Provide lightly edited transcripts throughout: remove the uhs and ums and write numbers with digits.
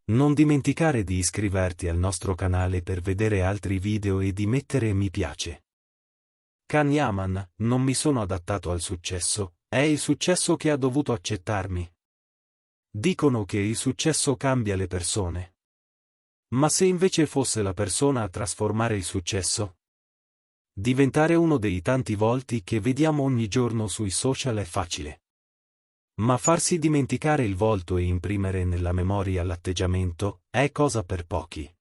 Non dimenticare di iscriverti al nostro canale per vedere altri video e di mettere mi piace. Can Yaman, non mi sono adattato al successo, è il successo che ha dovuto accettarmi. Dicono che il successo cambia le persone. Ma se invece fosse la persona a trasformare il successo? Diventare uno dei tanti volti che vediamo ogni giorno sui social è facile. Ma farsi dimenticare il volto e imprimere nella memoria l'atteggiamento è cosa per pochi.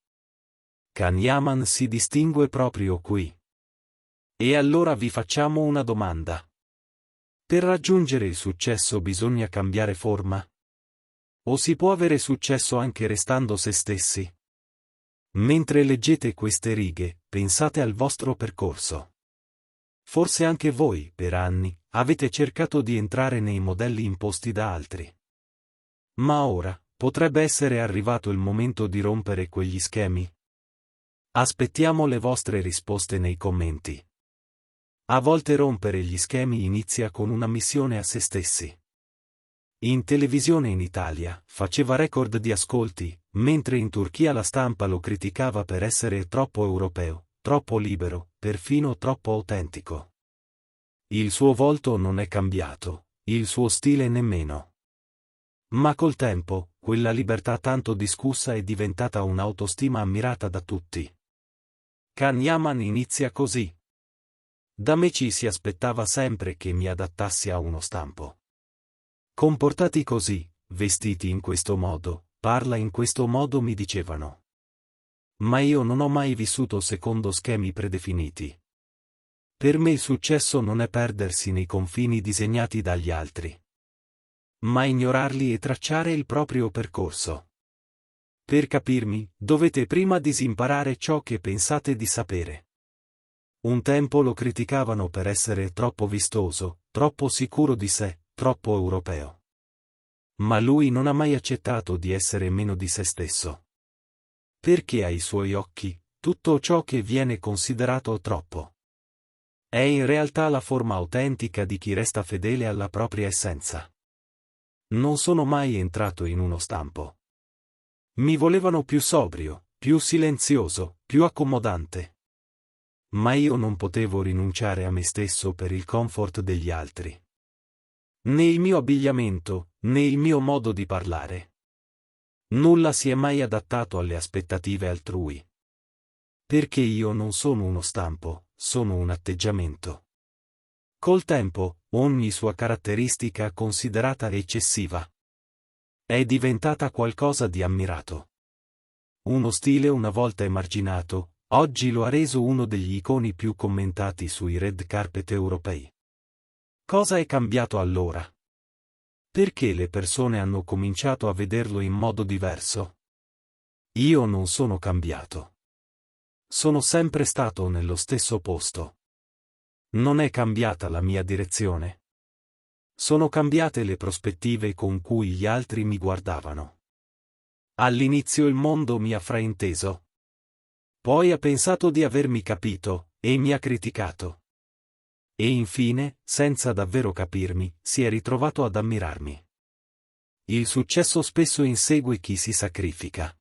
Can Yaman si distingue proprio qui. E allora vi facciamo una domanda. Per raggiungere il successo bisogna cambiare forma? O si può avere successo anche restando se stessi? Mentre leggete queste righe, pensate al vostro percorso. Forse anche voi, per anni, avete cercato di entrare nei modelli imposti da altri. Ma ora, potrebbe essere arrivato il momento di rompere quegli schemi? Aspettiamo le vostre risposte nei commenti. A volte rompere gli schemi inizia con una missione a se stessi. In televisione in Italia, faceva record di ascolti, mentre in Turchia la stampa lo criticava per essere troppo europeo, troppo libero, perfino troppo autentico. Il suo volto non è cambiato, il suo stile nemmeno. Ma col tempo, quella libertà tanto discussa è diventata un'autostima ammirata da tutti. Can Yaman inizia così. Da me ci si aspettava sempre che mi adattassi a uno stampo. Comportati così, vestiti in questo modo, parla in questo modo mi dicevano. Ma io non ho mai vissuto secondo schemi predefiniti. Per me il successo non è perdersi nei confini disegnati dagli altri, ma ignorarli e tracciare il proprio percorso. Per capirmi, dovete prima disimparare ciò che pensate di sapere. Un tempo lo criticavano per essere troppo vistoso, troppo sicuro di sé, troppo europeo. Ma lui non ha mai accettato di essere meno di se stesso. Perché ai suoi occhi, tutto ciò che viene considerato troppo è in realtà la forma autentica di chi resta fedele alla propria essenza. Non sono mai entrato in uno stampo. Mi volevano più sobrio, più silenzioso, più accomodante. Ma io non potevo rinunciare a me stesso per il comfort degli altri. Né il mio abbigliamento, né il mio modo di parlare. Nulla si è mai adattato alle aspettative altrui. Perché io non sono uno stampo, sono un atteggiamento. Col tempo, ogni sua caratteristica considerata eccessiva è diventata qualcosa di ammirato. Uno stile una volta emarginato, oggi lo ha reso uno degli iconi più commentati sui red carpet europei. Cosa è cambiato allora? Perché le persone hanno cominciato a vederlo in modo diverso? Io non sono cambiato. Sono sempre stato nello stesso posto. Non è cambiata la mia direzione. Sono cambiate le prospettive con cui gli altri mi guardavano. All'inizio il mondo mi ha frainteso. Poi ha pensato di avermi capito, e mi ha criticato. E infine, senza davvero capirmi, si è ritrovato ad ammirarmi. Il successo spesso insegue chi si sacrifica.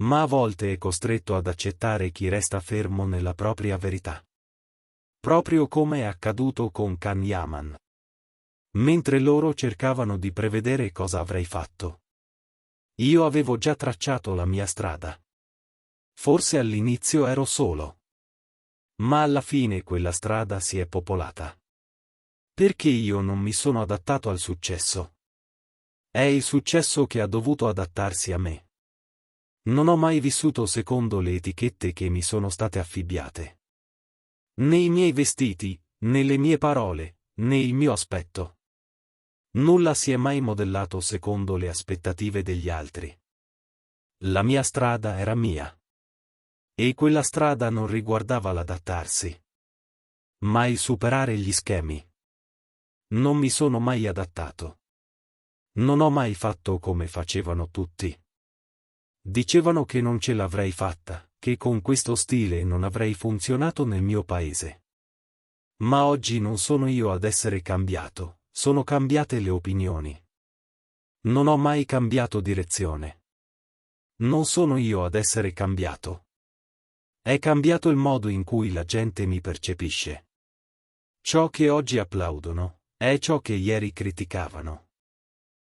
Ma a volte è costretto ad accettare chi resta fermo nella propria verità. Proprio come è accaduto con Can Yaman. Mentre loro cercavano di prevedere cosa avrei fatto, io avevo già tracciato la mia strada. Forse all'inizio ero solo. Ma alla fine quella strada si è popolata. Perché io non mi sono adattato al successo? È il successo che ha dovuto adattarsi a me. Non ho mai vissuto secondo le etichette che mi sono state affibbiate. Né i miei vestiti, né le mie parole, né il mio aspetto. Nulla si è mai modellato secondo le aspettative degli altri. La mia strada era mia. E quella strada non riguardava l'adattarsi, ma il superare gli schemi. Non mi sono mai adattato. Non ho mai fatto come facevano tutti. Dicevano che non ce l'avrei fatta, che con questo stile non avrei funzionato nel mio paese. Ma oggi non sono io ad essere cambiato, sono cambiate le opinioni. Non ho mai cambiato direzione. Non sono io ad essere cambiato. È cambiato il modo in cui la gente mi percepisce. Ciò che oggi applaudono è ciò che ieri criticavano.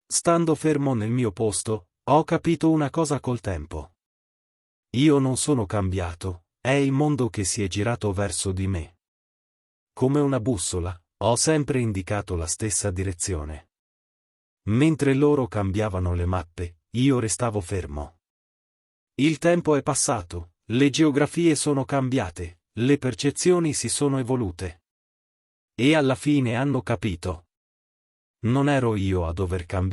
Stando fermo nel mio posto, ho capito una cosa col tempo. Io non sono cambiato, è il mondo che si è girato verso di me. Come una bussola, ho sempre indicato la stessa direzione. Mentre loro cambiavano le mappe, io restavo fermo. Il tempo è passato, le geografie sono cambiate, le percezioni si sono evolute. E alla fine hanno capito. Non ero io a dover cambiare.